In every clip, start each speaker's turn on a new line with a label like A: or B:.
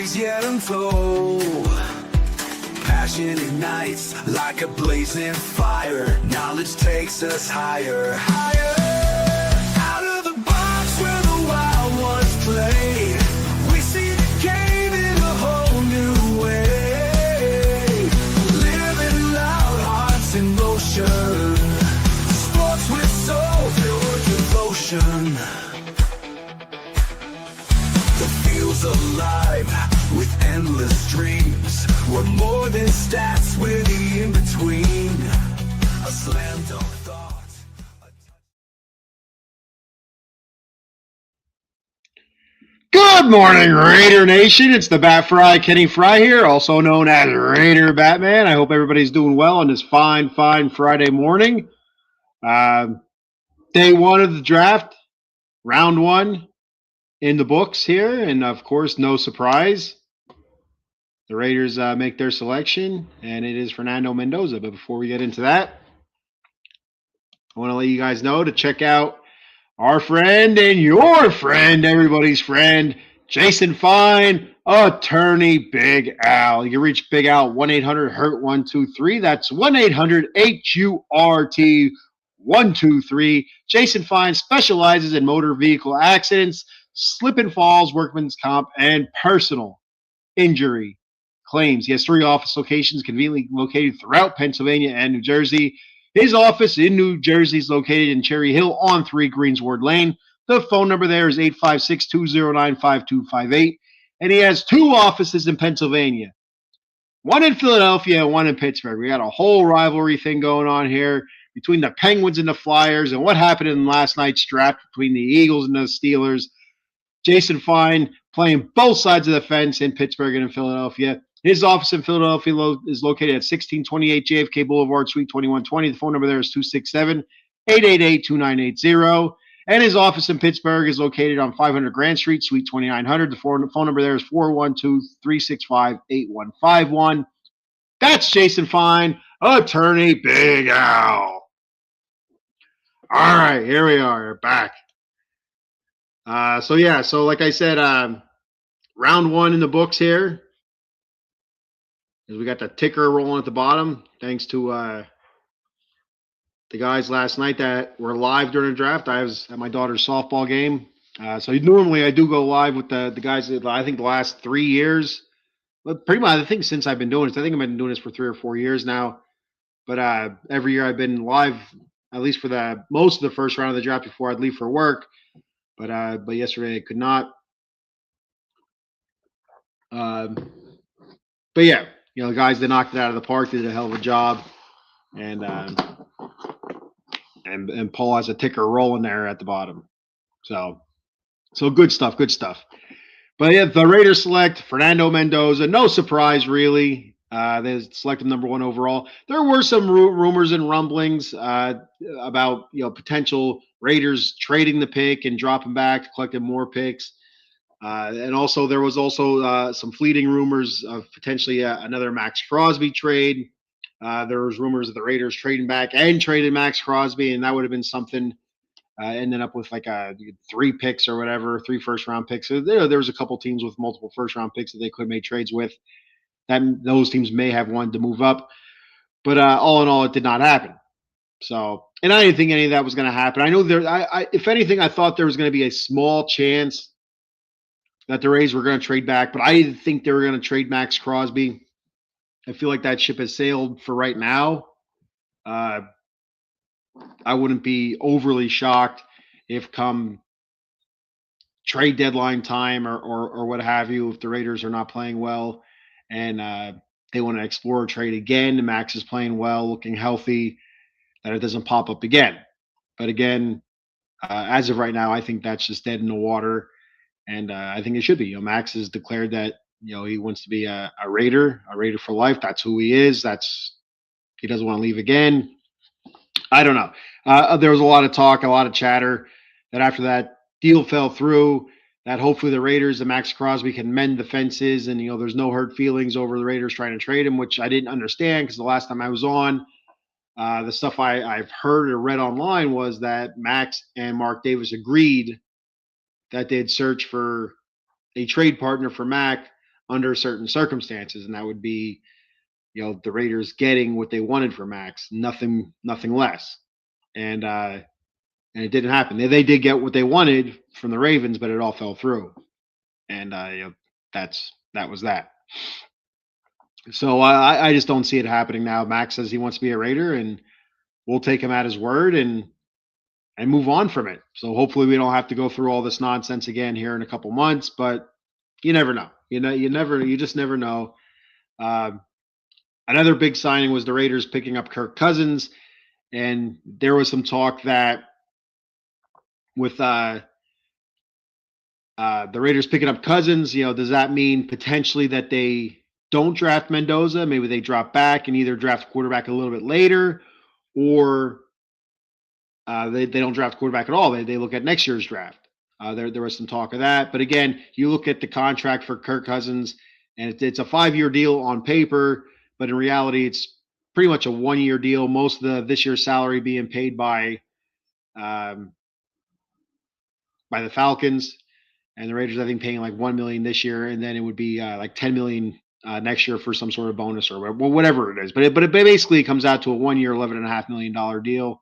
A: stories yet untold. Passion ignites like a blazing fire. Knowledge takes us higher, higher. Out of the box where the wild ones play, we see the game in a whole new way. Living loud, hearts in motion. Sports with soul, pure devotion. The field's alive with endless dreams. We're more than stats, we're the in-between. A slam dunk thought.
B: Good morning, Raider Nation. It's the Bat Fry, Kenny Fry here, also known as Raider Batman. I hope everybody's doing well on this fine Friday morning. Day one of the draft, round one in the books here, and of course, no surprise. The Raiders make their selection, and it is Fernando Mendoza. But before we get into that, I want to let you guys know to check out our friend and your friend, everybody's friend, Jason Fine, attorney Big Al. You can reach Big Al 1-800-HURT-123. That's 1-800-HURT-123. Jason Fine specializes in motor vehicle accidents, slip and falls, workman's comp, and personal injury claims. He has 3 office locations conveniently located throughout Pennsylvania and New Jersey. His office in New Jersey is located in Cherry Hill on 3 Greensward Lane. The phone number there is 856-209-5258. And he has 2 offices in Pennsylvania, one in Philadelphia and one in Pittsburgh. We got a whole rivalry thing going on here between the Penguins and the Flyers, and what happened in last night's draft between the Eagles and the Steelers. Jason Fine playing both sides of the fence in Pittsburgh and in Philadelphia. His office in Philadelphia is located at 1628 JFK Boulevard, Suite 2120. The phone number there is 267-888-2980. And his office in Pittsburgh is located on 500 Grand Street, Suite 2900. The phone number there is 412-365-8151. That's Jason Fine, attorney Big Al. All right, here we are, back. So like I said, round one in the books here. We got the ticker rolling at the bottom, thanks to the guys last night that were live during the draft. I was at my daughter's softball game. So normally I do go live with the guys that I think the last 3 years. But pretty much, I think since I've been doing this, I think I've been doing this for 3 or 4 years now. But every year I've been live, at least for the most of the first round of the draft before I'd leave for work. But yesterday I could not. But yeah. You know, the guys that knocked it out of the park did a hell of a job, and Paul has a ticker rolling there at the bottom, so good stuff. But yeah, the Raiders select Fernando Mendoza. No surprise, really. They selected number 1 overall. There were some rumors and rumblings about potential Raiders trading the pick and dropping back, collecting more picks. And also, there was some fleeting rumors of potentially another Max Crosby trade. There was rumors of the Raiders trading back and traded Max Crosby, and that would have been something. Ended up with like 3 picks or whatever, 3 first-round picks. So there was a couple teams with multiple first-round picks that they could have made trades with. Those teams may have wanted to move up, but all in all, it did not happen. So, and I didn't think any of that was going to happen. I know if anything, I thought there was going to be a small chance that the Rays were going to trade back, but I didn't think they were going to trade Max Crosby. I feel like that ship has sailed for right now. I wouldn't be overly shocked if come trade deadline time or what have you, if the Raiders are not playing well and they want to explore a trade again, and Max is playing well, looking healthy, that it doesn't pop up again. But again, as of right now, I think that's just dead in the water. And I think it should be. Max has declared that he wants to be a Raider for life. That's who he is. He doesn't want to leave again. I don't know. There was a lot of talk, a lot of chatter that after that deal fell through, that hopefully the Raiders and Max Crosby can mend the fences, and there's no hurt feelings over the Raiders trying to trade him, which I didn't understand because the last time I was on, the stuff I've heard or read online was that Max and Mark Davis agreed that they'd search for a trade partner for Mac under certain circumstances, and that would be, the Raiders getting what they wanted for Max, nothing less. And it didn't happen. They did get what they wanted from the Ravens, but it all fell through. And that was that. So I just don't see it happening now. Max says he wants to be a Raider, and we'll take him at his word and move on from it. So hopefully we don't have to go through all this nonsense again here in a couple months. But you never know. You just never know. Uh, Another big signing was the Raiders picking up Kirk Cousins, and there was some talk that with the Raiders picking up Cousins, does that mean potentially that they don't draft Mendoza? Maybe they drop back and either draft quarterback a little bit later, or they don't draft quarterback at all. They look at next year's draft. There was some talk of that. But again, you look at the contract for Kirk Cousins, and it's a 5-year deal on paper, but in reality, it's pretty much a 1-year deal. Most of this year's salary being paid by the Falcons, and the Raiders, I think, paying like $1 million this year, and then it would be like $10 million next year for some sort of bonus or whatever it is. But it basically comes out to a 1-year, $11.5 million deal,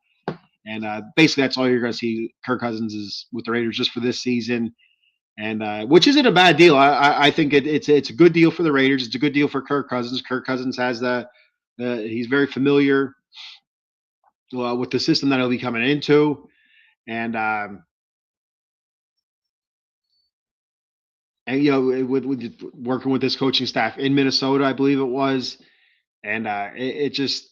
B: and basically that's all you're going to see Kirk Cousins is with the Raiders just for this season, and which isn't a bad deal. I think it's a good deal for the Raiders. It's a good deal for Kirk Cousins. Kirk Cousins has he's very familiar with the system that he'll be coming into, and with working with this coaching staff in Minnesota, I believe it was, and it just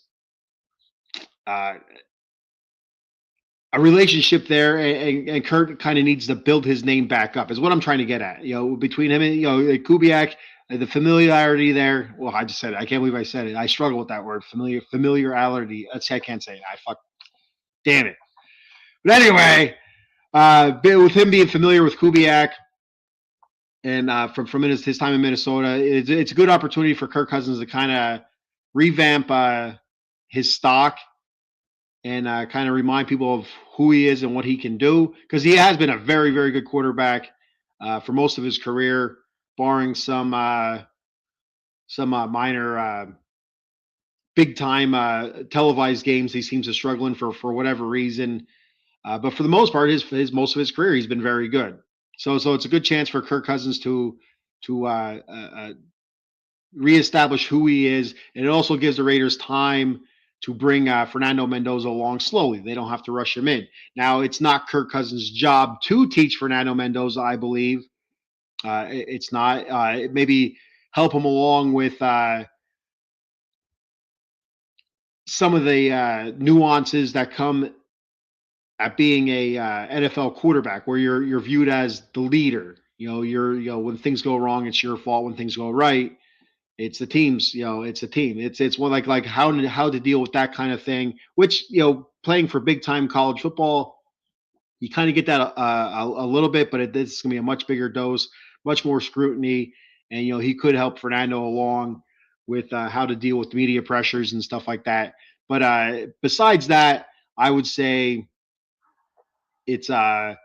B: a relationship there, and Kurt kind of needs to build his name back up, is what I'm trying to get at. Between him and Kubiak, the familiarity there. Well, I just said it. I can't believe I said it. I struggle with that word, familiarity. I can't say it. Damn it. But anyway, with him being familiar with Kubiak, and from his time in Minnesota, it's a good opportunity for Kirk Cousins to kind of revamp his stock and kind of remind people of who he is and what he can do, because he has been a very, very good quarterback for most of his career, barring some minor big time televised games he seems to struggle in for whatever reason. But for the most part, his most of his career, he's been very good. So it's a good chance for Kirk Cousins to reestablish who he is, and it also gives the Raiders time to bring Fernando Mendoza along slowly. They don't have to rush him in. Now, it's not Kirk Cousins' job to teach Fernando Mendoza, I believe. It's not. Maybe help him along with some of the nuances that come at being a NFL quarterback, where you're viewed as the leader. When things go wrong, it's your fault. When things go right, it's the team's. It's a team. It's one like how to deal with that kind of thing. Which playing for big time college football, you kind of get that a little bit, but it's going to be a much bigger dose, much more scrutiny, and he could help Fernando along with how to deal with media pressures and stuff like that. But besides that, I would say it's Fernando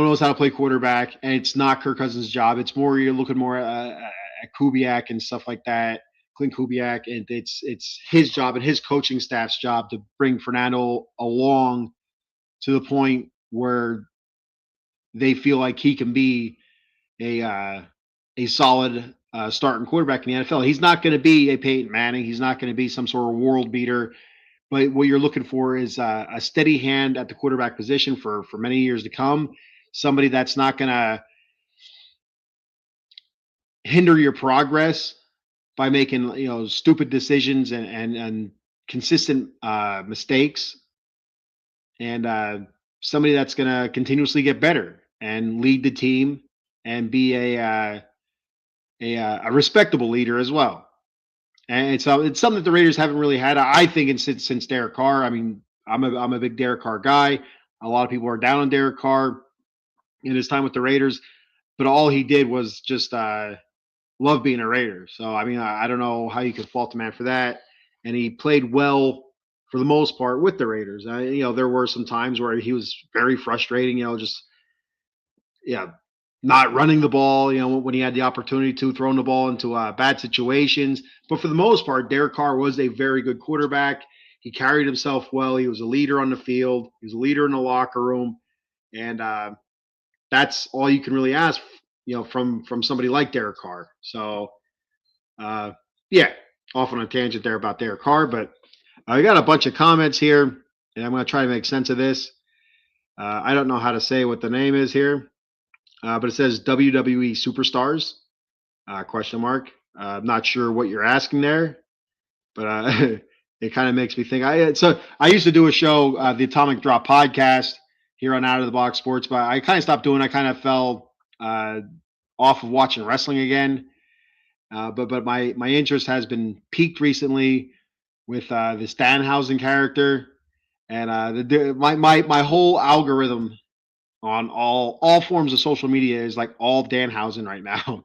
B: knows how to play quarterback, and it's not Kirk Cousins' job. It's more you're looking more at Kubiak and stuff like that, Clint Kubiak, and it's his job and his coaching staff's job to bring Fernando along to the point where they feel like he can be a solid starting quarterback in the NFL. He's not going to be a Peyton Manning. He's not going to be some sort of world beater. But what you're looking for is a steady hand at the quarterback position for many years to come. Somebody that's not going to hinder your progress by making stupid decisions and consistent mistakes, and somebody that's going to continuously get better and lead the team and be a respectable leader as well. And it's something that the Raiders haven't really had, I think, since Derek Carr. I mean, I'm a big Derek Carr guy. A lot of people are down on Derek Carr in his time with the Raiders, but all he did was just love being a Raider. So I mean, I don't know how you could fault the man for that. And he played well for the most part with the Raiders. There were some times where he was very frustrating. not running the ball, when he had the opportunity to, throwing the ball into bad situations. But for the most part, Derek Carr was a very good quarterback. He carried himself well. He was a leader on the field. He was a leader in the locker room, and that's all you can really ask, from somebody like Derek Carr. So, uh, yeah, off on a tangent there about Derek Carr, but I got a bunch of comments here, and I'm going to try to make sense of this. I don't know how to say what the name is here, but it says WWE Superstars, question mark. I'm not sure what you're asking there, but it kind of makes me think. I used to do a show, the Atomic Drop podcast here on Out of the Box Sports, but I kind of stopped doing. I kind of fell off of watching wrestling again. But my interest has been peaked recently with this Danhausen character, and my whole algorithm on all forms of social media is like all Danhausen right now.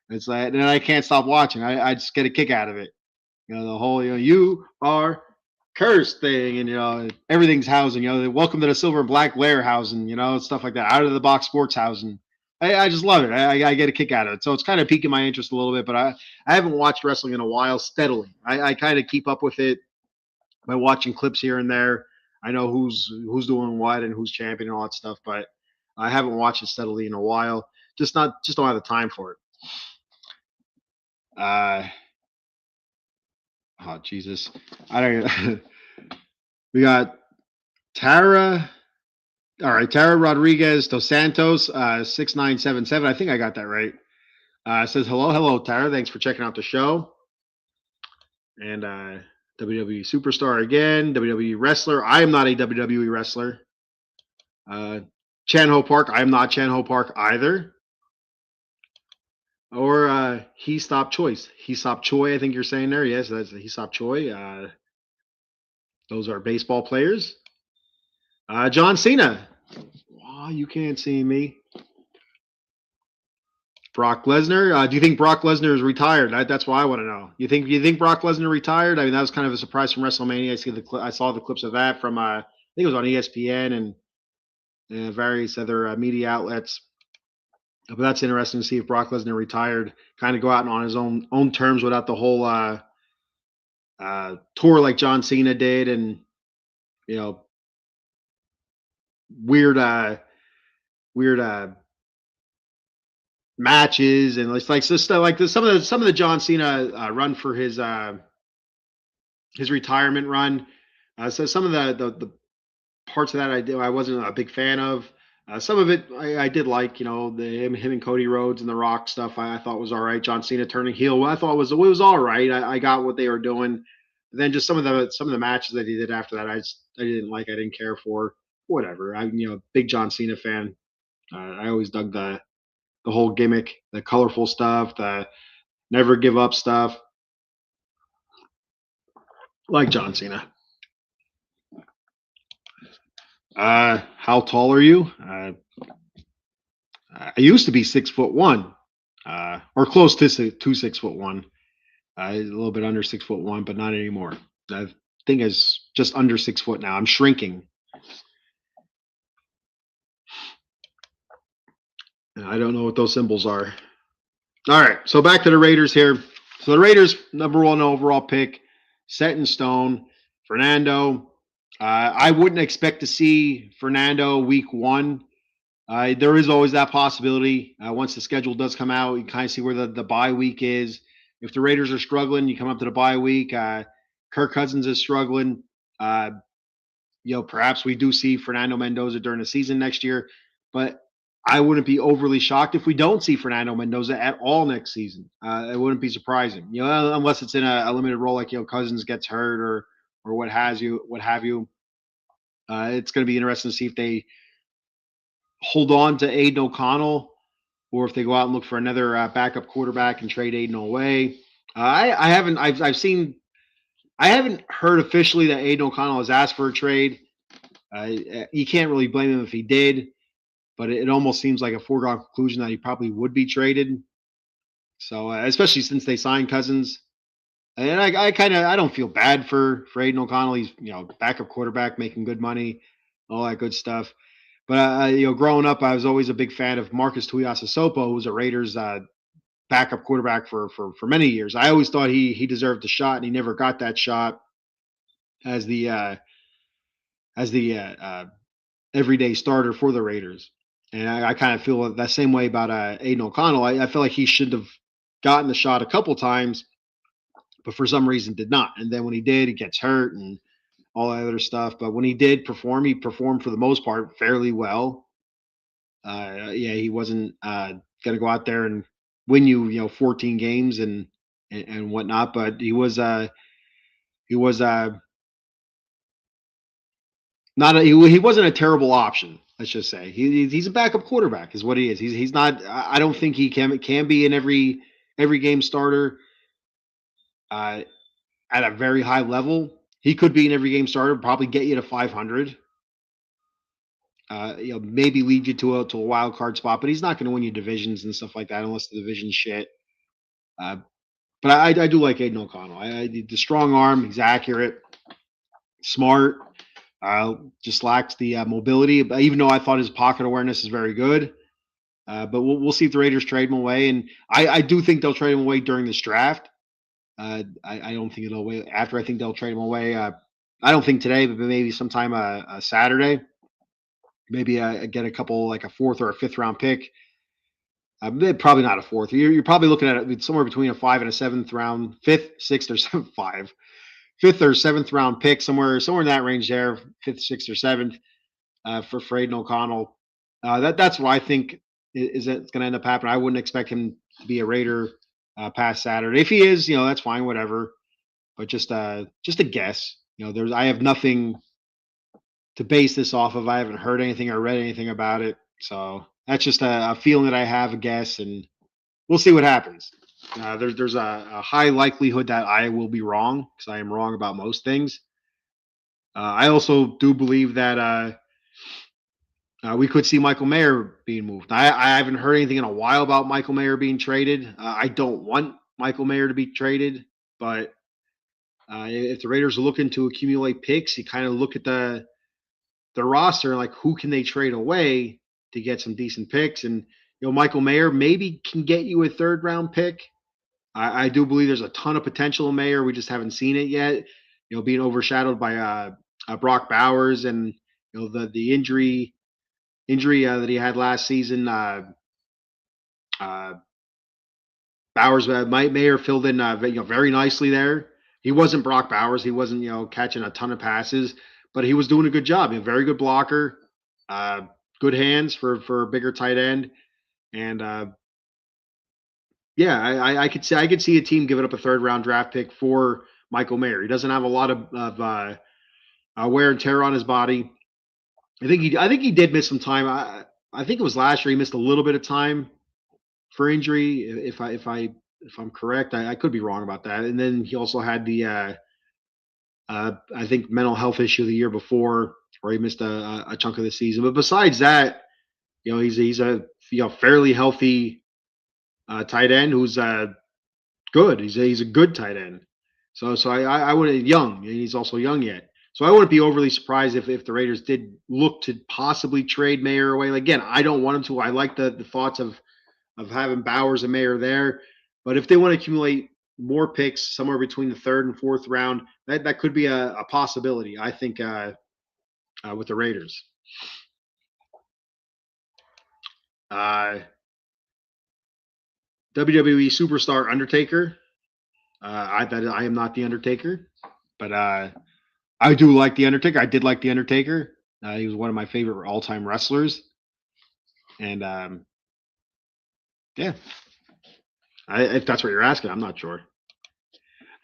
B: It's like, and I can't stop watching. I just get a kick out of it. The whole you are cursed thing, and everything's housing. Welcome to the silver and black Lair housing. Stuff like that. Out of the box sports housing. I just love it. I get a kick out of it. So it's kind of piquing my interest a little bit. But I haven't watched wrestling in a while steadily. I kind of keep up with it by watching clips here and there. I know who's doing what and who's champion and all that stuff, but I haven't watched it steadily in a while. Just don't have the time for it. Oh Jesus, I don't. We got Tara. All right, Tara Rodriguez dos Santos, 6977. I think I got that right. Says hello, Tara. Thanks for checking out the show. And WWE superstar again, WWE wrestler. I am not a WWE wrestler. Chan Ho Park. I am not Chan Ho Park either. Or He Stop Choice. He Stop Choi, I think you're saying there. Yes, that's He Stop Choi. Those are baseball players. John Cena. Oh, you can't see me. Brock Lesnar. Do you think Brock Lesnar is retired? That's what I want to know. You think Brock Lesnar retired? I mean, that was kind of a surprise from WrestleMania. I saw the clips of that from I think it was on ESPN and various other media outlets. But that's interesting to see if Brock Lesnar retired, kind of go out on his own terms without the whole tour like John Cena did, and weird matches, and it's like stuff like this. Some of the John Cena run for his retirement run. So some of the parts of that I wasn't a big fan of. Some of it I did like, him and Cody Rhodes and The Rock stuff. I thought was all right. John Cena turning heel, I thought it was all right. I got what they were doing. And then just some of the matches that he did after that, I didn't like. I didn't care for. Whatever. I'm big John Cena fan. I always dug the whole gimmick, the colorful stuff, the never give up stuff. Like John Cena. How tall are you? I used to be 6'1", or close to 6'1". A little bit under 6'1", but not anymore. I think it's just under 6 foot now. I'm shrinking. I don't know what those symbols are. All right, so back to the Raiders here. So the Raiders, number 1 overall pick, set in stone. Fernando. I wouldn't expect to see Fernando week 1. There is always that possibility. Once the schedule does come out, you kind of see where the bye week is. If the Raiders are struggling, you come up to the bye week. Kirk Cousins is struggling. Perhaps we do see Fernando Mendoza during the season next year, but I wouldn't be overly shocked if we don't see Fernando Mendoza at all next season. It wouldn't be surprising, unless it's in a limited role, like Cousins gets hurt or what have you. It's going to be interesting to see if they hold on to Aiden O'Connell, or if they go out and look for another backup quarterback and trade Aiden away. I haven't heard officially that Aiden O'Connell has asked for a trade. You can't really blame him if he did, but it almost seems like a foregone conclusion that he probably would be traded. So, especially since they signed Cousins. And I don't feel bad for Aiden O'Connell. He's, backup quarterback, making good money, all that good stuff. But growing up, I was always a big fan of Marcus Tuiasosopo, who was a Raiders backup quarterback for many years. I always thought he deserved a shot, and he never got that shot as the everyday starter for the Raiders. And I kind of feel that same way about Aiden O'Connell. I feel like he should have gotten the shot a couple times, but for some reason did not. And then when he did, he gets hurt and all that other stuff. But when he did perform, he performed for the most part fairly well. Yeah, he wasn't going to go out there and win 14 games and whatnot, but he was not he wasn't a terrible option. Let's just say he's a backup quarterback is what he is. He's not. I don't think he can be in every game starter uh, at a very high level. He could be in every game starter, probably get you to 500. Maybe lead you to a wild card spot, but he's not going to win you divisions and stuff like that unless the division's shit. Uh, but I do like Aiden O'Connell. The strong arm, he's accurate, smart. Just lacks the mobility. But even though I thought his pocket awareness is very good, but we'll see if the Raiders trade him away. And I do think they'll trade him away during this draft. I don't think it'll wait after. I think they'll trade him away. I don't think today, but maybe sometime Saturday. Maybe get a couple like a fourth or a fifth round pick. Probably not a fourth. You're probably looking at it somewhere between a 5 and a 7th round, fifth, sixth, or fifth or 7th round pick, somewhere in that range there, 5th, 6th, or 7th for Aiden O'Connell. That's what I think is going to end up happening. I wouldn't expect him to be a Raider past Saturday. If he is, that's fine, whatever. But just a guess. I have nothing to base this off of. I haven't heard anything or read anything about it. So that's just a feeling that I have, a guess, and we'll see what happens. There's a high likelihood that I will be wrong because I am wrong about most things. I also do believe that we could see Michael Mayer being moved. I haven't heard anything in a while about Michael Mayer being traded. I don't want Michael Mayer to be traded, but if the Raiders are looking to accumulate picks, you kind of look at the roster, like who can they trade away to get some decent picks. And Michael Mayer maybe can get you a 3rd round pick. I do believe there's a ton of potential in Mayer. We just haven't seen it yet. Being overshadowed by Brock Bowers and the injury that he had last season. Bowers, Mayer filled in very nicely there. He wasn't Brock Bowers. He wasn't catching a ton of passes, but he was doing a good job. Very good blocker, good hands for a bigger tight end, and yeah, I could see a team giving up a 3rd round draft pick for Michael Mayer. He doesn't have a lot of wear and tear on his body. I think he did miss some time. I think it was last year he missed a little bit of time for injury. If I'm correct, I could be wrong about that. And then he also had the I think mental health issue the year before, where he missed a chunk of the season. But besides that, he's a fairly healthy tight end who's good. He's a good tight end. So I wouldn't young. He's also young yet. So I wouldn't be overly surprised if the Raiders did look to possibly trade Mayer away. Again, I don't want him to. I like the thoughts of having Bowers and Mayer there. But if they want to accumulate more picks somewhere between the 3rd and 4th round, that could be a possibility, I think, with the Raiders. WWE superstar Undertaker. I am not the Undertaker, but I do like the Undertaker. I did like the Undertaker. He was one of my favorite all-time wrestlers, and yeah, if that's what you're asking, I'm not sure.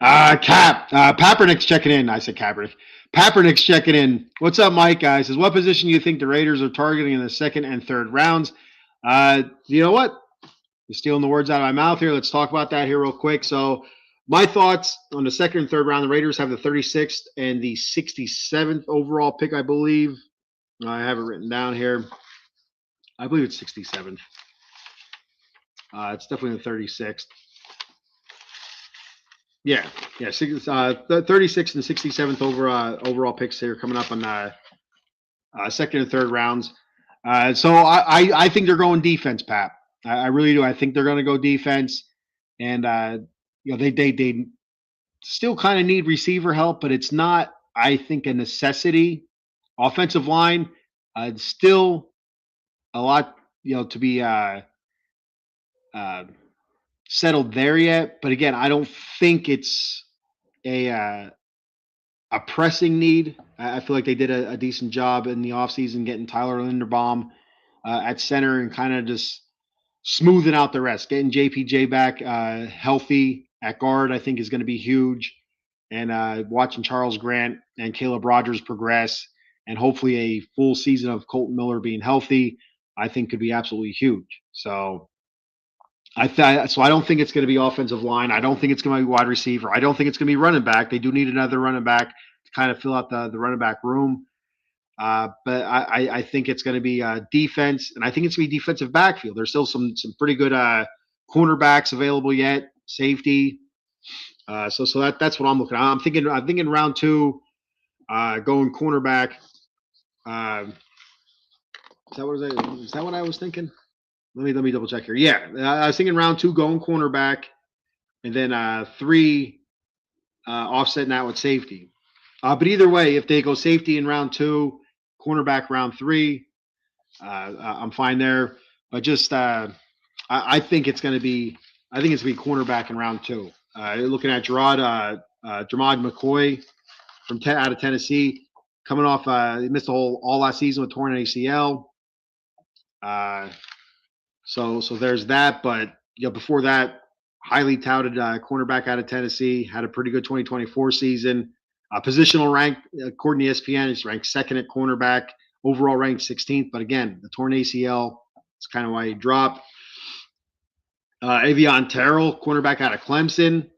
B: Kaepernick's checking in. I said Kaepernick. Kaepernick's checking in. What's up, Mike? Guys, says, what position do you think the Raiders are targeting in the 2nd and 3rd rounds? You know what? You're stealing the words out of my mouth here. Let's talk about that here real quick. So, my thoughts on the 2nd and 3rd round: the Raiders have the 36th and the 67th overall pick, I believe. I have it written down here. I believe it's 67th. It's definitely the 36th. Yeah. The 36th and 67th overall picks here coming up on 2nd and 3rd rounds. So I think they're going defense, Pat. I really do. I think they're going to go defense, and they still kind of need receiver help, but it's not, I think, a necessity. Offensive line, still a lot, to be uh, settled there yet. But again, I don't think it's a a pressing need. I feel like they did a decent job in the offseason getting Tyler Linderbaum at center and kind of just smoothing out the rest. Getting JPJ back healthy at guard, I think, is going to be huge. And watching Charles Grant and Caleb Rogers progress, and hopefully a full season of Colton Miller being healthy, I think could be absolutely huge. So I don't think it's going to be offensive line. I don't think it's going to be wide receiver. I don't think it's going to be running back. They do need another running back to kind of fill out the running back room. But I think it's going to be defense, and I think it's going to be defensive backfield. There's still some pretty good cornerbacks available yet, safety. So that's what I'm looking at. I'm thinking round two, going cornerback. Is that what I was thinking? Let me double check here. Yeah, I was thinking round two going cornerback, and then three offsetting out with safety. But either way, if they go safety in round two, cornerback round three, I'm fine there. But just I think it's going to be cornerback in round two. Looking at Jamad McCoy from out of Tennessee, coming off he missed all last season with torn ACL. So there's that. But before that, highly touted cornerback out of Tennessee, had a pretty good 2024 season. Positional rank, according to ESPN, is ranked second at cornerback. Overall ranked 16th, but again, the torn ACL, it's kind of why he dropped. Avion Terrell, cornerback out of Clemson.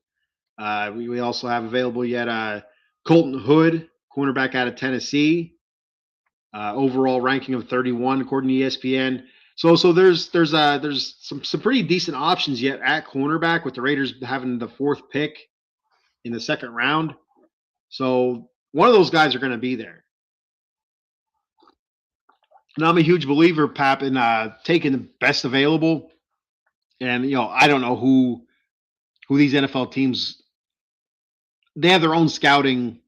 B: We also have available yet Colton Hood, cornerback out of Tennessee. Overall ranking of 31, according to ESPN. So there's some pretty decent options yet at cornerback, with the Raiders having the fourth pick in the second round. So one of those guys are going to be there. Now, I'm a huge believer, Pap, in taking the best available. And I don't know who these NFL teams. They have their own scouting.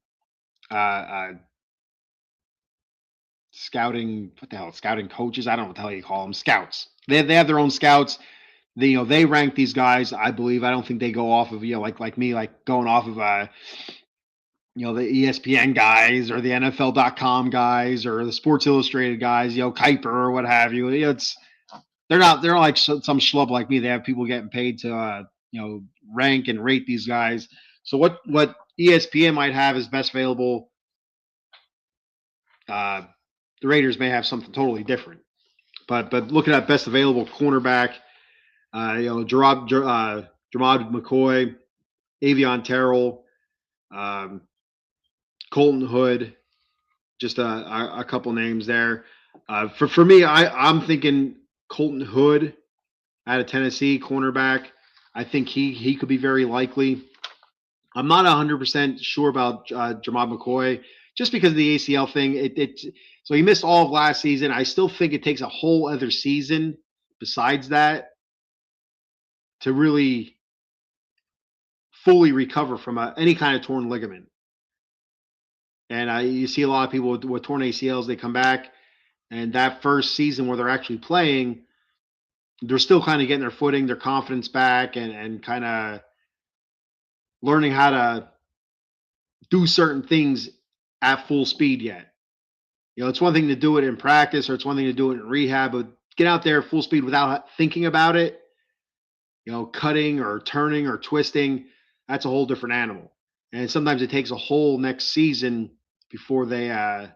B: Scouting coaches. I don't know what the hell you call them. Scouts. They have their own scouts. They rank these guys. I believe. I don't think they go off of like me, like going off of the ESPN guys or the NFL.com guys or the Sports Illustrated guys, Kuiper or what have you. They're not like some schlub like me. They have people getting paid to rank and rate these guys. So what ESPN might have as best available, the Raiders may have something totally different. But looking at best available cornerback, Jamad McCoy, Avion Terrell, Colton Hood, just a couple names there. For me, I'm thinking Colton Hood out of Tennessee, cornerback. I think he could be very likely. I'm not 100% sure about Jamad McCoy, just because of the ACL thing. So he missed all of last season. I still think it takes a whole other season besides that to really fully recover from any kind of torn ligament. And you see a lot of people with torn ACLs, they come back, and that first season where they're actually playing, they're still kind of getting their footing, their confidence back, and kind of learning how to do certain things at full speed yet. It's one thing to do it in practice, or it's one thing to do it in rehab, but get out there full speed without thinking about it, cutting or turning or twisting, that's a whole different animal. And sometimes it takes a whole next season before they're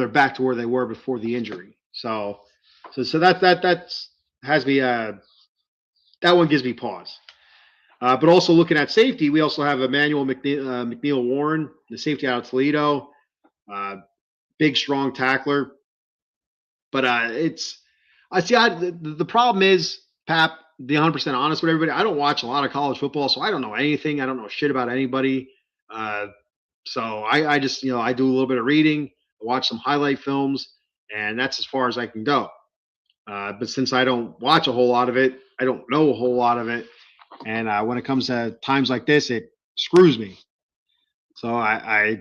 B: back to where they were before the injury. So that has me that one gives me pause. But also looking at safety, we also have Emmanuel McNeil Warren, the safety out of Toledo, big strong tackler. But the problem is, Pap, be 100% honest with everybody. I don't watch a lot of college football, so I don't know anything. I don't know shit about anybody. So I just, I do a little bit of reading, I watch some highlight films, and that's as far as I can go. But since I don't watch a whole lot of it, I don't know a whole lot of it, and when it comes to times like this, it screws me. So I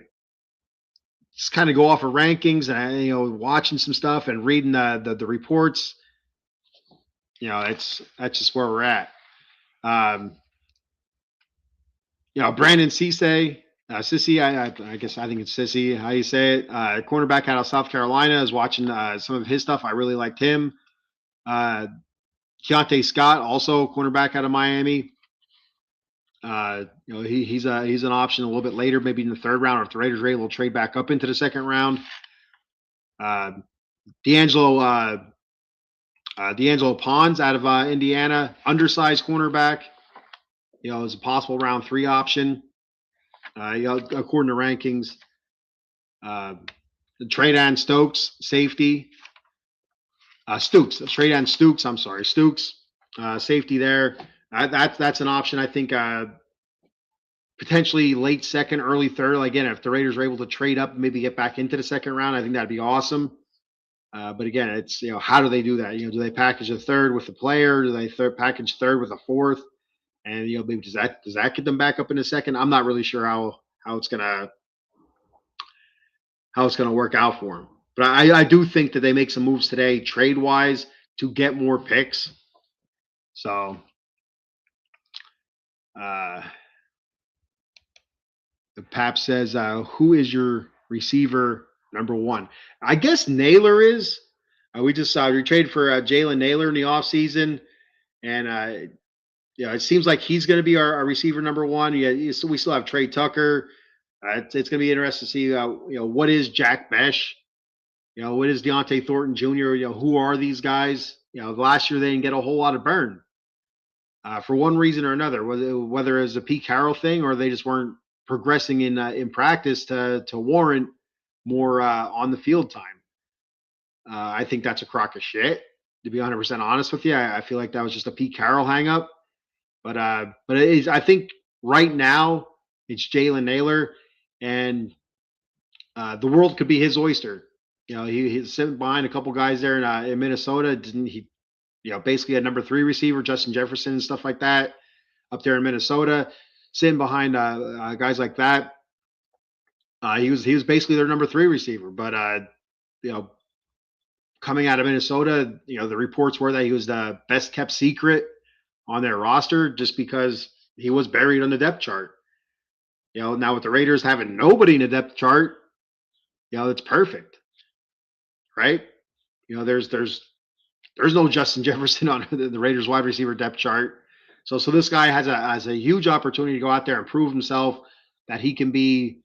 B: just kind of go off of rankings and watching some stuff and reading the reports. That's just where we're at. Um, Brandon Cisse, Sissy, I guess I think it's Sissy, how you say it. Cornerback out of South Carolina. I was watching some of his stuff. I really liked him. Keontae Scott, also cornerback out of Miami. He's an option a little bit later, maybe in the third round, or if the Raiders are able to trade back up into the second round. D'Angelo Pons out of Indiana, undersized cornerback. Is a possible round 3 option. According to rankings. Tradan Stokes, safety. Tradan Stukes. I'm sorry, Stukes, safety there. That's an option. I think potentially late second, early third. Again, if the Raiders are able to trade up, maybe get back into the second round, I think that'd be awesome. But again, it's how do they do that? Do they package a third with the player? Do they package third with a fourth? And maybe does that get them back up in a second? I'm not really sure how it's gonna work out for them. But I do think that they make some moves today, trade wise, to get more picks. So the Pap says, who is your receiver number 1? I guess Naylor is. We traded for Jalen Naylor in the offseason, and it seems like he's going to be our receiver number 1. We still have Trey Tucker. It's going to be interesting to see what is Jack Besh. What is Deontay Thornton Jr.? Who are these guys? Last year they didn't get a whole lot of burn for one reason or another, whether it was a Pete Carroll thing or they just weren't progressing in practice to warrant more on the field time. I think that's a crock of shit, to be 100% honest with you. I feel like that was just a Pete Carroll hang-up. But it is, I think right now it's Jalen Naylor, and the world could be his oyster. He's sitting behind a couple guys there in Minnesota. Didn't he? Basically a number 3 receiver, Justin Jefferson and stuff like that, up there in Minnesota, sitting behind guys like that. He was basically their number 3 receiver. But coming out of Minnesota, the reports were that he was the best kept secret on their roster just because he was buried on the depth chart. Now with the Raiders having nobody in the depth chart, it's perfect, right? There's no Justin Jefferson on the Raiders wide receiver depth chart. So this guy has a huge opportunity to go out there and prove himself that he can be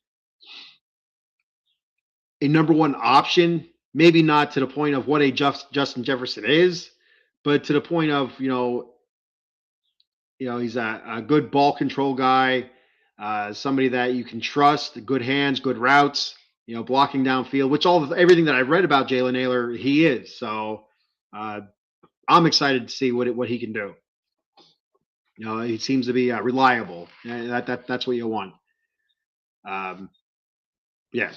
B: a number 1 option. Maybe not to the point of what a Justin Jefferson is, but to the point of he's a good ball control guy, somebody that you can trust, good hands, good routes, blocking downfield, which everything that I've read about Jalen Naylor, he is. So I'm excited to see what he can do. He seems to be reliable. That's what you want. Yeah.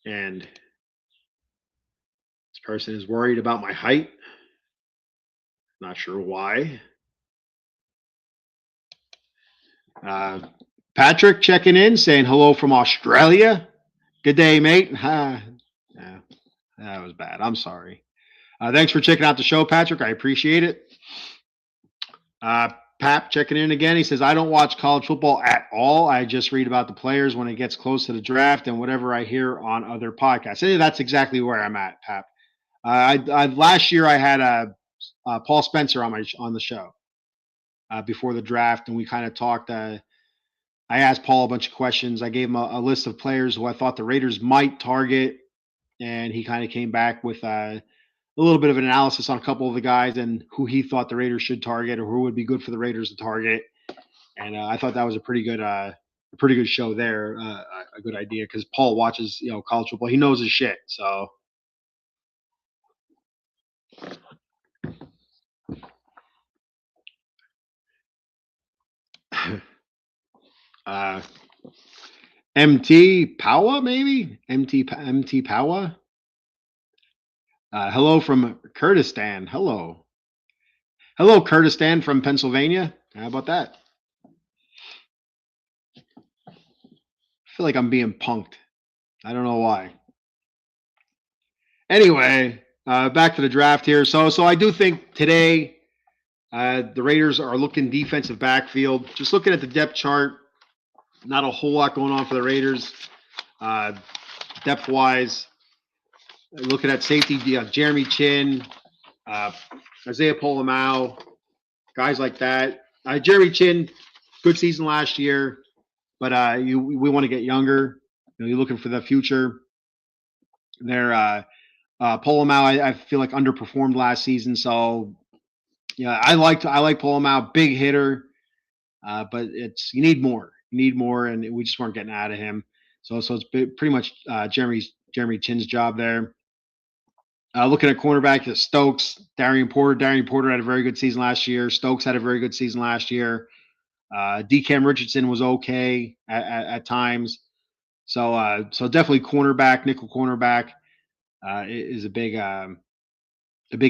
B: And this person is worried about my height. Not sure why. Patrick checking in, saying hello from Australia. Good day, mate. Yeah, that was bad. I'm sorry. Thanks for checking out the show, Patrick. I appreciate it. Pap checking in again. He says, I don't watch college football at all. I just read about the players when it gets close to the draft and whatever I hear on other podcasts. And that's exactly where I'm at, Pap. Last year I had Paul Spencer on the show before the draft, and we kind of talked. I asked Paul a bunch of questions. I gave him a list of players who I thought the Raiders might target, and he kind of came back with a little bit of an analysis on a couple of the guys and who he thought the Raiders should target or who would be good for the Raiders to target. And I thought that was a pretty good show there, a good idea because Paul watches college football. He knows his shit. So. MT Powa, maybe MT Powa. Hello from Kurdistan. Hello, Kurdistan from Pennsylvania. How about that? I feel like I'm being punked. I don't know why. Anyway, back to the draft here. So I do think today the Raiders are looking defensive backfield. Just looking at the depth chart, not a whole lot going on for the Raiders depth wise. Looking at safety, Jeremy Chin, uh, Isaiah Polamau, guys like that. Jeremy Chin, good season last year, but we want to get younger. You're looking for the future. There, Polamau, I feel like underperformed last season, so yeah, I like Polamau, big hitter, but you need more. You need more, and we just weren't getting out of him. So it's pretty much Jeremy Chin's job there. Looking at cornerback, Stokes, Darian Porter. Darian Porter had a very good season last year. Stokes had a very good season last year. DeCam Richardson was okay at times. So definitely cornerback, nickel cornerback is a big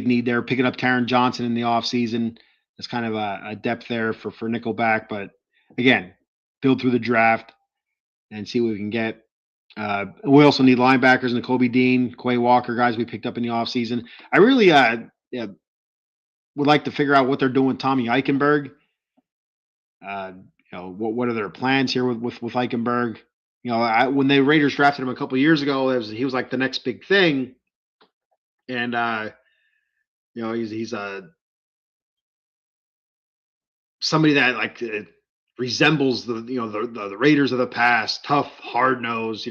B: need there. Picking up Taron Johnson in the offseason. That's kind of a depth there for nickelback. But again, build through the draft and see what we can get. We also need linebackers, N'Kobe Dean, Quay Walker, guys we picked up in the offseason. I really would like to figure out what they're doing with Tommy Eichenberg. What are their plans here with Eichenberg? When the Raiders drafted him a couple of years ago, he was like the next big thing. And, he's somebody that resembles the Raiders of the past, tough, hard nosed,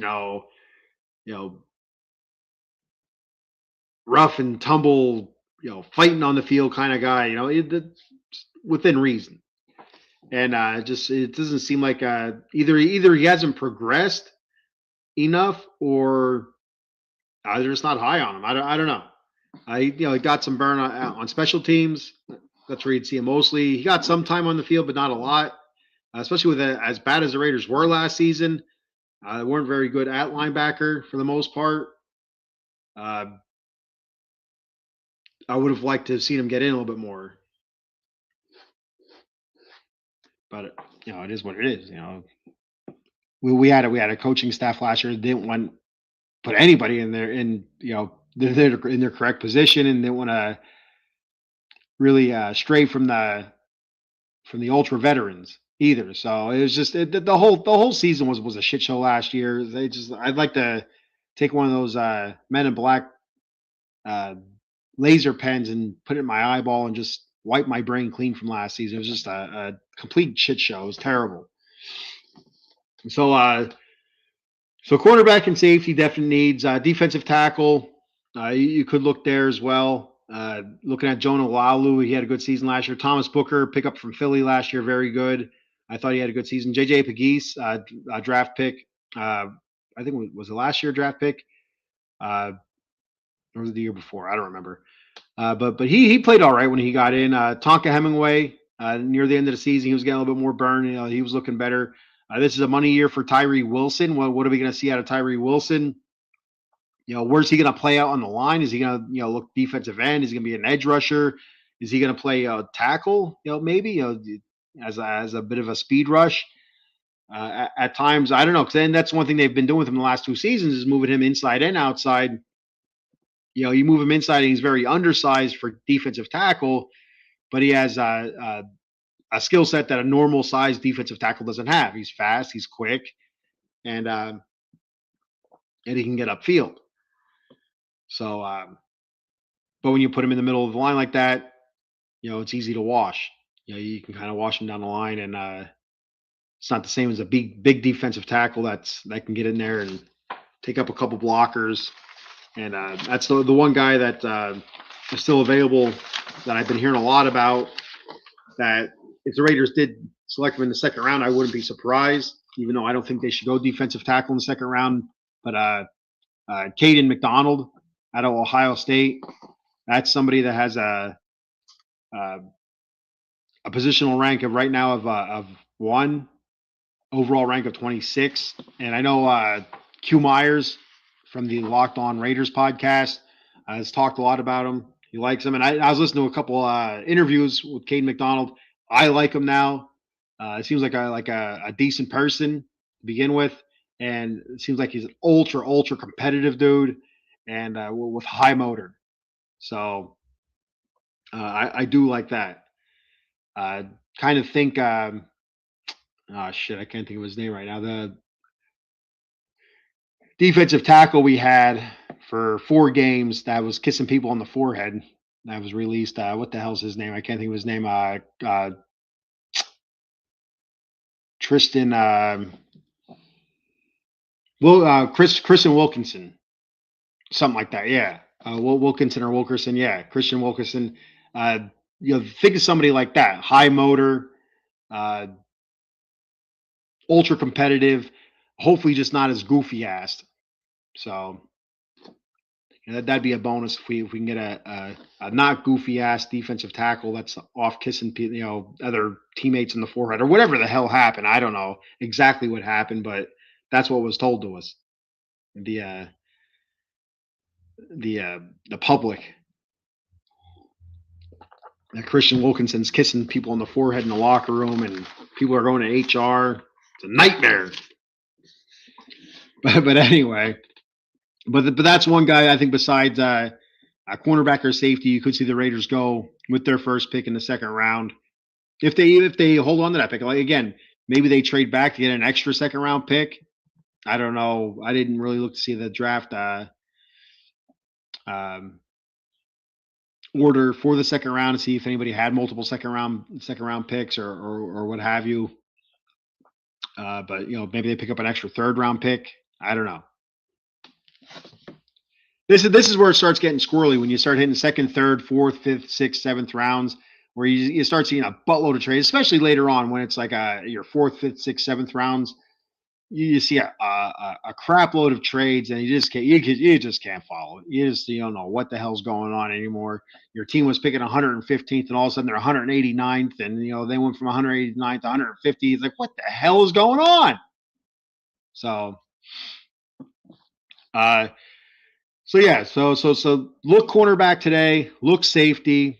B: rough and tumble, fighting on the field kind of guy, within reason. And it doesn't seem like either he hasn't progressed enough or they're just not high on him. I don't know. He got some burn on special teams. That's where you'd see him mostly. He got some time on the field, but not a lot. Especially with as bad as the Raiders were last season, they weren't very good at linebacker for the most part. I would have liked to have seen him get in a little bit more. But it is what it is. We had a coaching staff last year that didn't want to put anybody in there in their correct position, and didn't want to really stray from the ultra veterans either. So it was just the whole season was a shit show last year. I'd like to take one of those Men in Black laser pens and put it in my eyeball and just wipe my brain clean from last season. It was just a complete shit show. It was terrible. So quarterback and safety definitely needs defensive tackle. You could look there as well. Looking at Jonah Laulu, he had a good season last year. Thomas Booker, pick up from Philly last year, very good. I thought he had a good season. JJ Pegues, a draft pick. I think it was the last year draft pick. Or was it the year before? I don't remember. But he played all right when he got in. Tonka Hemingway, near the end of the season, he was getting a little bit more burn. He was looking better. This is a money year for Tyree Wilson. What are we going to see out of Tyree Wilson? Where's he going to play out on the line? Is he going to, look defensive end? Is he going to be an edge rusher? Is he going to play tackle? Maybe as a bit of a speed rush. At times, I don't know. Because then that's one thing they've been doing with him the last 2 seasons is moving him inside and outside. You move him inside, and he's very undersized for defensive tackle, but he has a skill set that a normal size defensive tackle doesn't have. He's fast, he's quick, and he can get upfield. So, but when you put him in the middle of the line like that, it's easy to wash. You can kind of wash him down the line, and it's not the same as a big defensive tackle that can get in there and take up a couple blockers. And that's the one guy that is still available that I've been hearing a lot about. That if the Raiders did select him in the second round, I wouldn't be surprised, even though I don't think they should go defensive tackle in the second round. But Caden McDonald out of Ohio State, that's somebody that has a positional rank of right now of 1 overall rank of 26. And I know Q Myers from the Locked On Raiders podcast has talked a lot about him. He likes him. And I was listening to a couple interviews with Caden McDonald. I like him now. It seems like a decent person to begin with. And it seems like he's an ultra competitive dude and with high motor. So I do like that. Kind of think, oh shit, I can't think of his name right now. The defensive tackle we had for 4 games that was kissing people on the forehead that was released. What the hell's his name? I can't think of his name. Tristan, Christian Wilkinson, something like that. Yeah, Wilkinson or Wilkerson. Yeah, Christian Wilkerson. Think of somebody like that, high motor, uh, ultra competitive. Hopefully, just not as goofy assed. So that'd be a bonus if we can get a not goofy ass defensive tackle that's off kissing other teammates in the forehead or whatever the hell happened. I don't know exactly what happened, but that's what was told to us. The public. Christian Wilkinson's kissing people on the forehead in the locker room, and people are going to HR. It's a nightmare. But anyway, but that's one guy I think besides a cornerback or safety, you could see the Raiders go with their first pick in the second round. If they hold on to that pick, like again, maybe they trade back to get an extra second round pick. I don't know. I didn't really look to see the draft order for the second round to see if anybody had multiple second round picks or what have you. But maybe they pick up an extra third round pick. I don't know. This is where it starts getting squirrely when you start hitting second, third, fourth, fifth, sixth, seventh rounds, where you start seeing a buttload of trades, especially later on when it's like your fourth, fifth, sixth, seventh rounds. You see a crap load of trades, and you just can't follow it. You don't know what the hell's going on anymore. Your team was picking 115th, and all of a sudden they're 189th, and they went from 189th to 150. It's like, what the hell is going on? So, so look cornerback today, look safety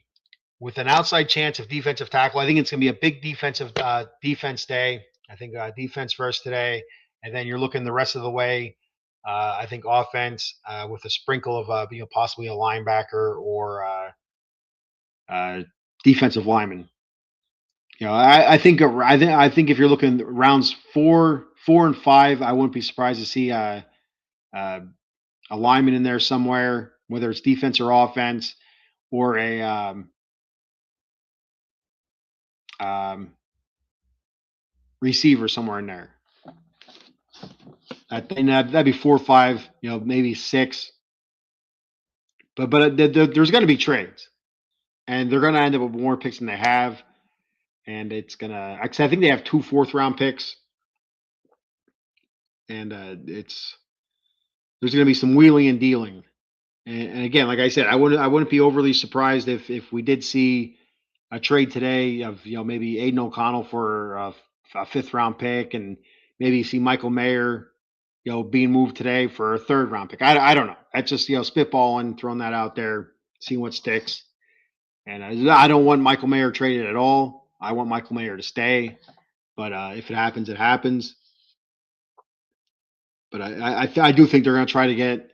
B: with an outside chance of defensive tackle. I think it's going to be a big defense day. I think defense first today, and then you're looking the rest of the way. I think offense with a sprinkle of possibly a linebacker or defensive lineman. I think if you're looking rounds 4 and 5, I wouldn't be surprised to see a lineman in there somewhere, whether it's defense or offense, or a receiver somewhere in there. That'd be 4 or 5, maybe 6. But there's going to be trades, and they're going to end up with more picks than they have, and it's gonna. I think they have 2 4th-round picks, and there's going to be some wheeling and dealing. And again, like I said, I wouldn't be overly surprised if we did see a trade today of maybe Aiden O'Connell for a 5th-round pick, and maybe see Michael Mayer being moved today for a 3rd-round pick. I don't know. That's just spitballing, throwing that out there, seeing what sticks. And I don't want Michael Mayer traded at all. I want Michael Mayer to stay. But if it happens, it happens. But I do think they're going to try to get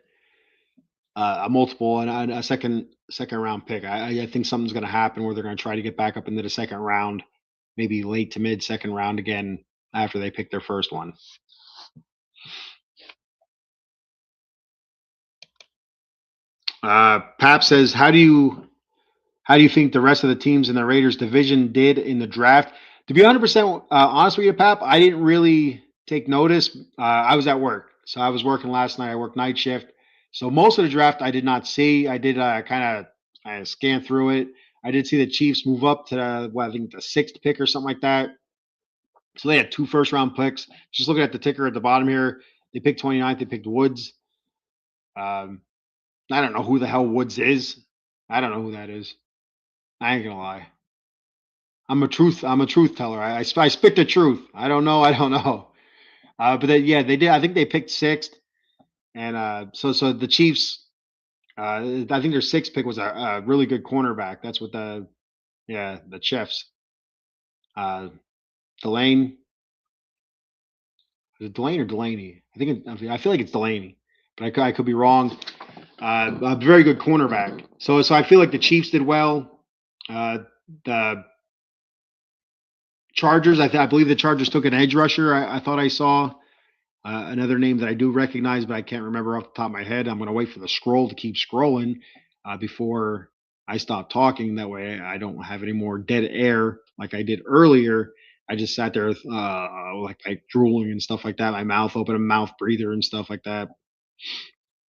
B: a multiple and a second round pick. I think something's going to happen where they're going to try to get back up into the second round, maybe late to mid second round again after they pick their first one. Pap says, how do you think the rest of the teams in the Raiders division did in the draft? To be 100% honest with you, Pap, I didn't really take notice. I was at work. So I was working last night. I worked night shift. So most of the draft I did not see. I did kind of scan through it. I did see the Chiefs move up to I think the 6th pick or something like that. So they had 2 first-round picks. Just looking at the ticker at the bottom here, they picked 29th. They picked Woods. I don't know who the hell Woods is. I don't know who that is. I ain't gonna lie. I'm a truth teller. I spit the truth. I don't know. But yeah, they did. I think they picked sixth, and so the Chiefs. I think their sixth pick was a really good cornerback. That's what the Chiefs. Uh, Delane. Is it Delane or Delaney? I feel like it's Delaney, but I could be wrong. A very good cornerback. So I feel like the Chiefs did well. The Chargers, I believe the Chargers took an edge rusher. I thought I saw another name that I do recognize, but I can't remember off the top of my head. I'm going to wait for the scroll to keep scrolling before I stop talking. That way I don't have any more dead air like I did earlier. I just sat there like drooling and stuff like that. My mouth open, a mouth breather and stuff like that.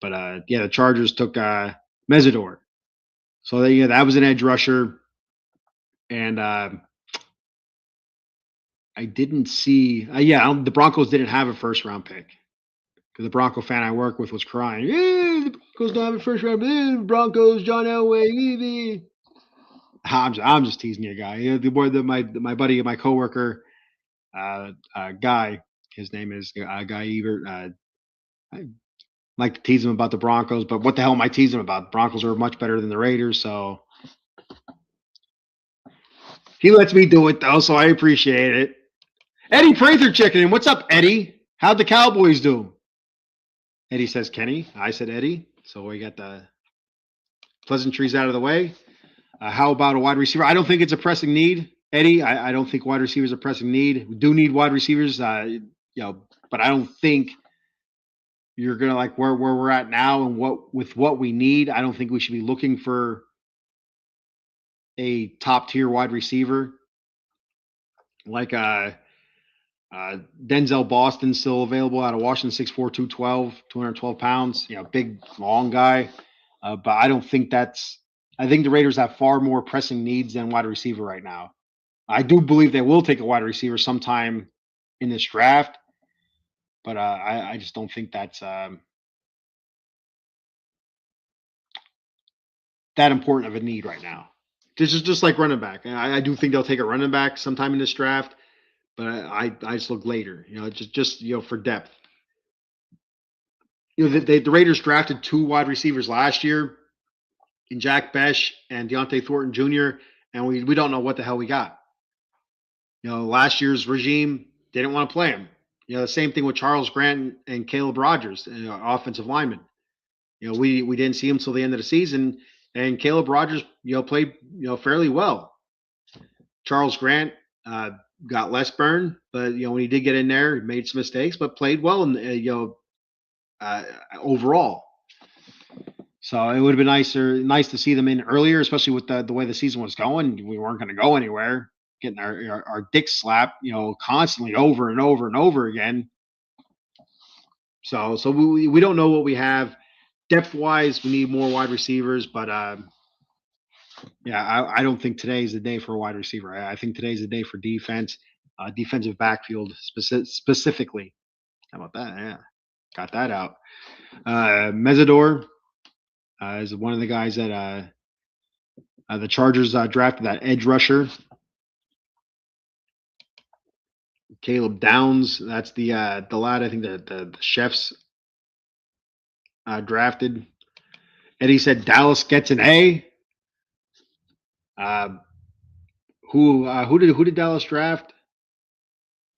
B: But yeah, the Chargers took Mesidor. So yeah, that was an edge rusher. And I didn't see. The Broncos didn't have a first round pick because the Bronco fan I work with was crying. Yeah, the Broncos don't have a first round pick. Broncos, John Elway. I'm just teasing you, guy. The boy, my buddy, my coworker, Guy. His name is Guy Ebert. I like to tease him about the Broncos, but what the hell am I teasing him about? The Broncos are much better than the Raiders, so he lets me do it though, so I appreciate it. Eddie Prather checking in. What's up, Eddie? How'd the Cowboys do? Eddie says Kenny. I said Eddie. So we got the pleasantries out of the way. How about a wide receiver? I don't think it's a pressing need, Eddie. I don't think wide receivers are a pressing need. We do need wide receivers, but I don't think you're gonna like where we're at now and what we need. I don't think we should be looking for a top tier wide receiver like Denzel Boston still available out of Washington, 6'4", 212 pounds. Big, long guy. But I don't think I think the Raiders have far more pressing needs than wide receiver right now. I do believe they will take a wide receiver sometime in this draft, but I just don't think that's that important of a need right now. This is just like running back. I do think they'll take a running back sometime in this draft, but I just look later. Just for depth. The Raiders drafted 2 wide receivers last year in Jack Besh and Deontay Thornton Jr., and we don't know what the hell we got. Last year's regime didn't want to play him. The same thing with Charles Grant and Caleb Rogers, offensive linemen. We didn't see him till the end of the season, and Caleb Rogers, played fairly well. Charles Grant got less burn, but when he did get in there, he made some mistakes, but played well and overall. So it would have been nice to see them in earlier, especially with the way the season was going. We weren't going to go anywhere, getting our dicks slapped, constantly over and over and over again. So we don't know what we have. Depth wise, we need more wide receivers, but I don't think today's the day for a wide receiver. I think today's the day for defense, defensive backfield specifically. How about that? Yeah, got that out. Mesidor is one of the guys that the Chargers drafted, that edge rusher. Caleb Downs, that's the lad I think the Chefs drafted. Eddie said Dallas gets an A. Who did Dallas draft?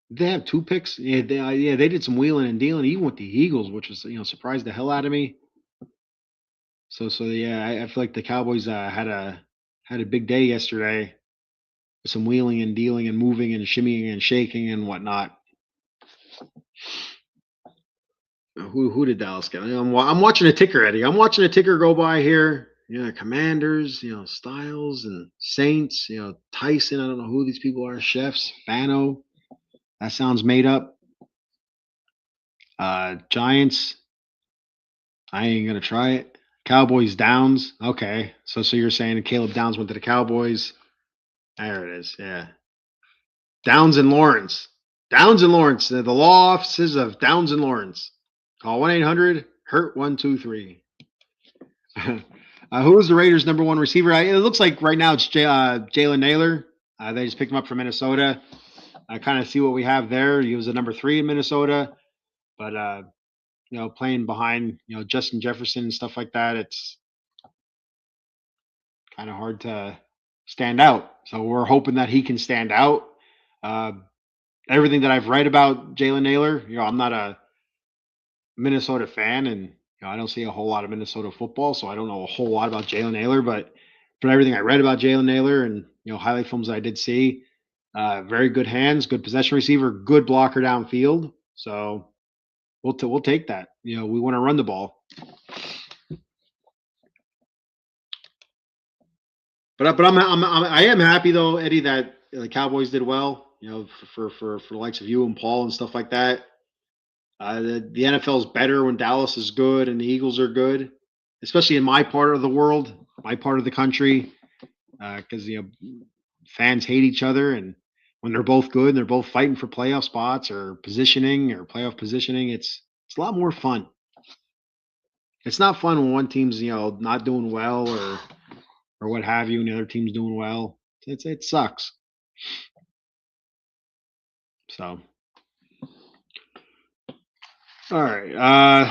B: Did they have 2 picks? Yeah, they did some wheeling and dealing even with the Eagles, which was surprised the hell out of me. So yeah, I feel like the Cowboys had a big day yesterday. Some wheeling and dealing and moving and shimmying and shaking and whatnot. Who did Dallas get? I'm watching a ticker, Eddie. I'm watching a ticker go by here. Commanders, Styles and Saints, Tyson. I don't know who these people are. Chefs, Fano. That sounds made up. Giants. I ain't gonna try it. Cowboys Downs. Okay, so you're saying Caleb Downs went to the Cowboys? There it is. Yeah. Downs and Lawrence. The law offices of Downs and Lawrence. Call 1-800-HURT-123. Who is the Raiders' number 1 receiver? It looks like right now it's Jalen Naylor. They just picked him up from Minnesota. I kind of see what we have there. He was a number 3 in Minnesota. But playing behind Justin Jefferson and stuff like that, it's kind of hard to stand out. So we're hoping that he can stand out. Uh, Everything that I've read about Jalen Naylor, I'm not a Minnesota fan, and I don't see a whole lot of Minnesota football, so I don't know a whole lot about Jalen Naylor. But from everything I read about Jalen Naylor and highlight films that I did see, very good hands, good possession receiver, good blocker downfield. So we'll take that. We want to run the ball. But I am happy though, Eddie, that the Cowboys did well. For the likes of you and Paul and stuff like that. The NFL is better when Dallas is good and the Eagles are good, especially in my part of the world, my part of the country, because fans hate each other, and when they're both good and they're both fighting for playoff spots or positioning or playoff positioning, it's a lot more fun. It's not fun when one team's not doing well or what have you, and the other team's doing well. It sucks. So, all right.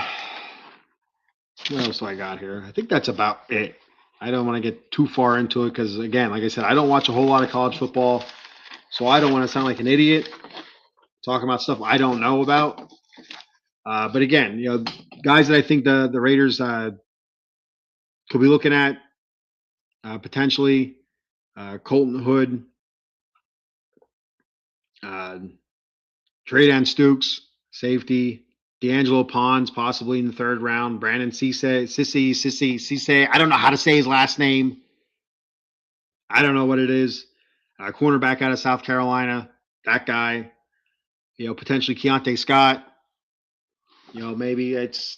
B: What else do I got here? I think that's about it. I don't want to get too far into it because, again, like I said, I don't watch a whole lot of college football, so I don't want to sound like an idiot talking about stuff I don't know about. But again, guys that I think the Raiders could be looking at potentially Colton Hood, Tradan Stukes, safety, D'Angelo Pons, possibly in the third round. Brandon Cisse. I don't know how to say his last name. I don't know what it is. Cornerback out of South Carolina. That guy. Potentially Keontae Scott. Maybe it's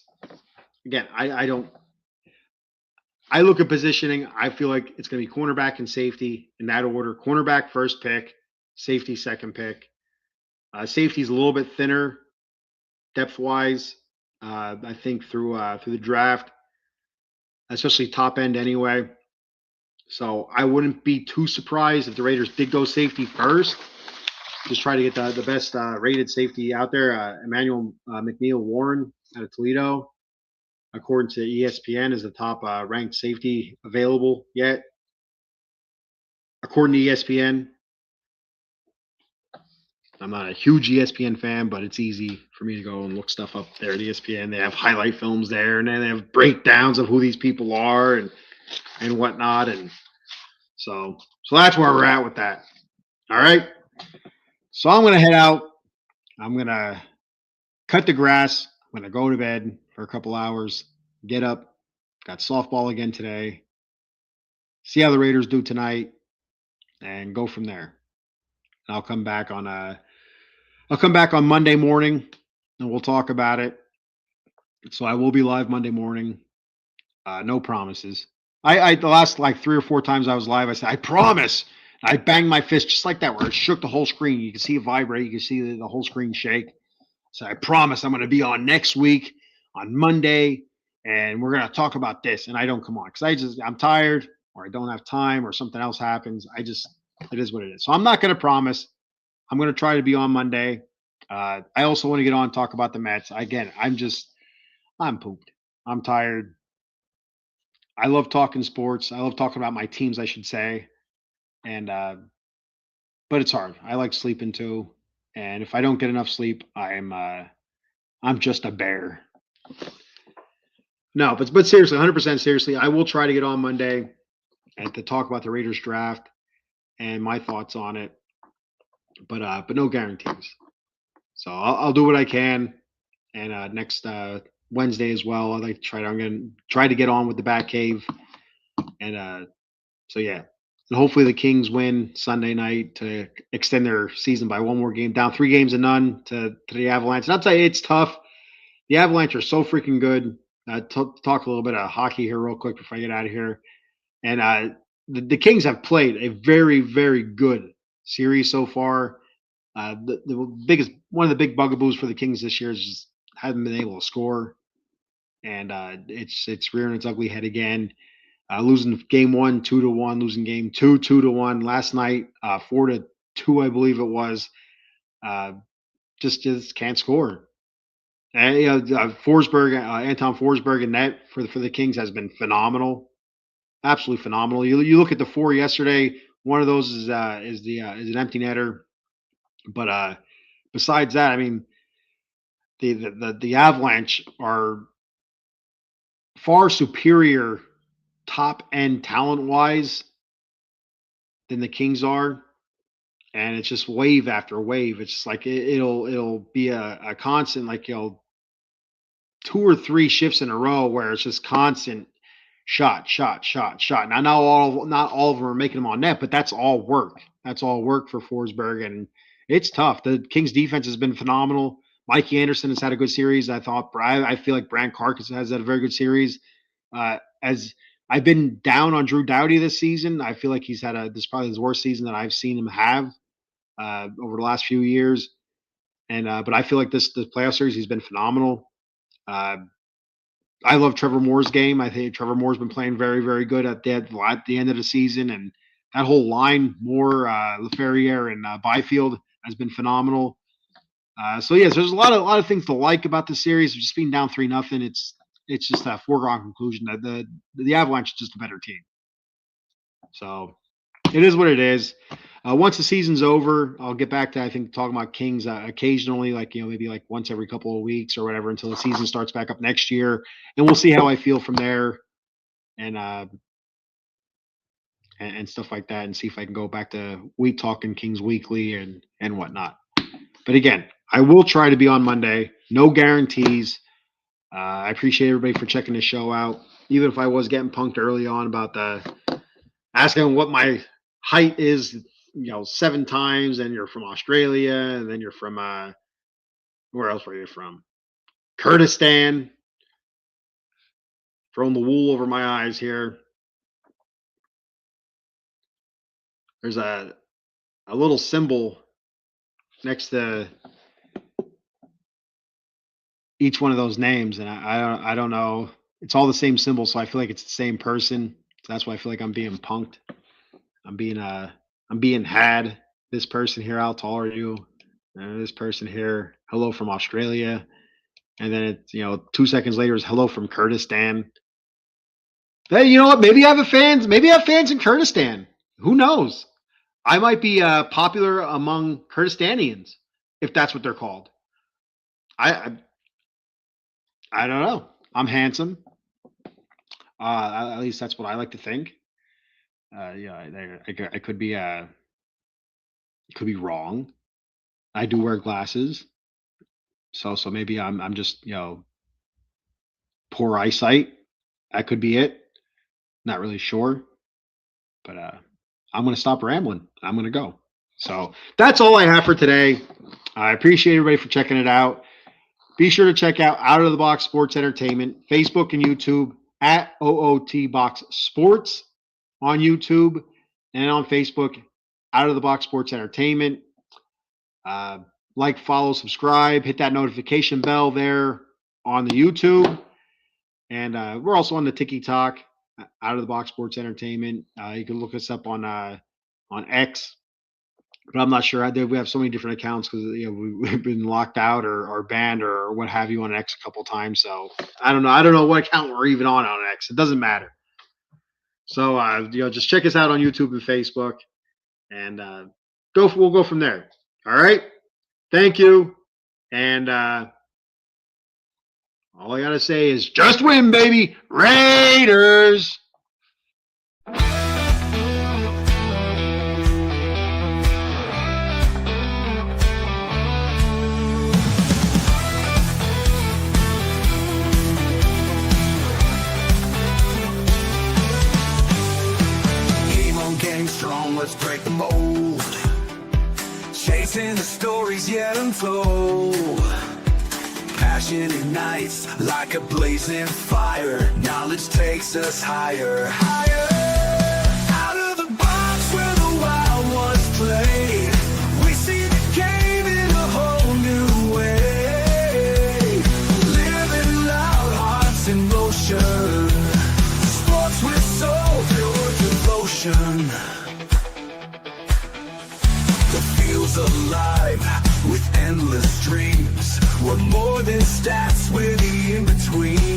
B: again. I don't. I look at positioning. I feel like it's going to be cornerback and safety in that order. Cornerback first pick, safety second pick. Safety's a little bit thinner depth wise. I think through the draft, especially top end anyway. So I wouldn't be too surprised if the Raiders did go safety first. Just try to get the best rated safety out there. Emmanuel McNeil Warren out of Toledo, according to ESPN, is the top ranked safety available yet. According to ESPN, I'm not a huge ESPN fan, but it's easy for me to go and look stuff up there at ESPN. They have highlight films there, and then they have breakdowns of who these people are and whatnot. And so that's where we're at with that. All right. So I'm going to head out. I'm going to cut the grass. I'm going to go to bed for a couple hours, get up, got softball again today, see how the Raiders do tonight, and go from there. And I'll come back on Monday morning, and we'll talk about it. So I will be live Monday morning. No promises. I the last like 3 or 4 times I was live, I said, I promise. I banged my fist just like that, where it shook the whole screen. You can see it vibrate. You can see the whole screen shake. So I promise I'm going to be on next week on Monday, and we're going to talk about this. And I don't come on because I'm tired, or I don't have time, or something else happens. It is what it is. So I'm not going to promise. I'm going to try to be on Monday. I also want to get on and talk about the Mets. Again, I'm pooped. I'm tired. I love talking sports. I love talking about my teams, I should say. And but it's hard. I like sleeping too. And if I don't get enough sleep, I'm just a bear. No, but seriously, 100% seriously, I will try to get on Monday and to talk about the Raiders draft and my thoughts on it. But no guarantees. So I'll do what I can. And next Wednesday as well, I'm gonna try to get on with the Batcave. And so yeah. And hopefully the Kings win Sunday night to extend their season by one more game, down 3-0 to the Avalanche. And I'll tell you, it's tough. The Avalanche are so freaking good. Talk a little bit of hockey here real quick before I get out of here. And the Kings have played a very, very good series so far. One of the big bugaboos for the Kings this year is just haven't been able to score, and it's rearing its ugly head again. Losing game 1 2-1, losing game 2 2-1 last night, 4-2, I believe it was. Just can't score, And Forsberg, Anton Forsberg, in net for the Kings has been phenomenal, absolutely phenomenal. You look at the four yesterday. One of those is an empty netter, but besides that, I mean, the Avalanche are far superior top end talent wise than the Kings are, and it's just wave after wave. It's just like it'll be a constant, like, two or three shifts in a row where it's just constant shot, shot, shot, shot. Now, not all of them are making them on net, but that's all work. That's all work for Forsberg, and it's tough. The Kings defense has been phenomenal. Mikey Anderson has had a good series. I feel like Brant Carcass has had a very good series. As I've been down on Drew Doughty this season, I feel like this is probably his worst season that I've seen him have over the last few years. And but I feel like this playoff series he's been phenomenal. Uh, I love Trevor Moore's game. I think Trevor Moore's been playing very, very good at the end of the season, and that whole line, Moore, LaFerriere, and Byfield, has been phenomenal. So yes, there's a lot of things to like about the series. Just being down 3-0, it's just a foregone conclusion that the Avalanche is just a better team. So it is what it is. Once the season's over, I'll get back to, I think, talking about Kings occasionally, like, maybe like once every couple of weeks or whatever, until the season starts back up next year, and we'll see how I feel from there, and stuff like that, and see if I can go back to talking Kings weekly and whatnot. But again, I will try to be on Monday. No guarantees. I appreciate everybody for checking the show out, even if I was getting punked early on about asking what my height is, 7 times, and you're from Australia, and then you're from where else were you from? Kurdistan. Throwing the wool over my eyes here. There's a little symbol next to each one of those names, and I don't know. It's all the same symbol, so I feel like it's the same person. So that's why I feel like I'm being punked. I'm being had. This person here, how tall are you? This person here, hello from Australia. And then it's, 2 seconds later is hello from Kurdistan. Hey, you know what? Maybe I have fans. Maybe I have fans in Kurdistan. Who knows? I might be popular among Kurdistanians, if that's what they're called. I don't know. I'm handsome. At least that's what I like to think. I could be wrong. I do wear glasses, so maybe I'm just poor eyesight. That could be it. Not really sure, but I'm gonna stop rambling. I'm gonna go. So that's all I have for today. I appreciate everybody for checking it out. Be sure to check out of the Box Sports Entertainment, Facebook and YouTube at OOT Box Sports on YouTube, and on Facebook, Out of the Box Sports Entertainment. Like, follow, subscribe, hit that notification bell there on the YouTube. And we're also on the TikTok, Out of the Box Sports Entertainment. You can look us up on X, but I'm not sure. We have so many different accounts because we've been locked out or banned or what have you on X a couple times. So I don't know. I don't know what account we're even on X. It doesn't matter. So just check us out on YouTube and Facebook, and we'll go from there. All right. Thank you. And all I gotta say is just win, baby. Raiders.
A: Strong, let's break the mold. Chasing the stories yet untold. Passion ignites like a blazing fire. Knowledge takes us higher, higher. Out of the box where the wild ones play. We see the game in a whole new way. Living loud, hearts in motion. Sports with soul, pure devotion. Alive, with endless dreams. We're more than stats, we're the in-between.